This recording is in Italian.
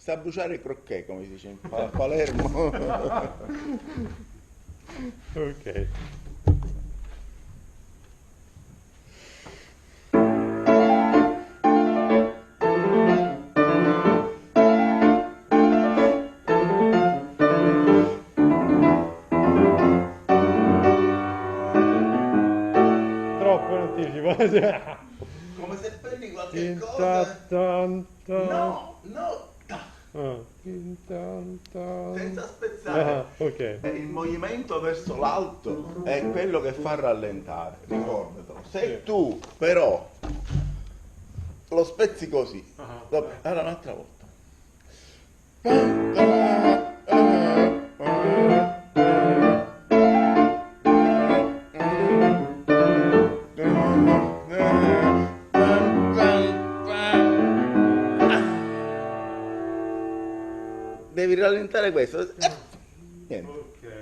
sta a bruciare i crocchè, come si dice in Palermo. Ok. Troppo in anticipo. Come se prendi qualche Tin cosa. tan tan. No, no, Ah, tin tan tan. senza spezzare. Ah, ok. Il movimento verso l'alto è quello che fa rallentare, ricordatelo. Se Sì. tu però lo spezzi così, Ah, allora un'altra volta. Devi rallentare questo. Niente.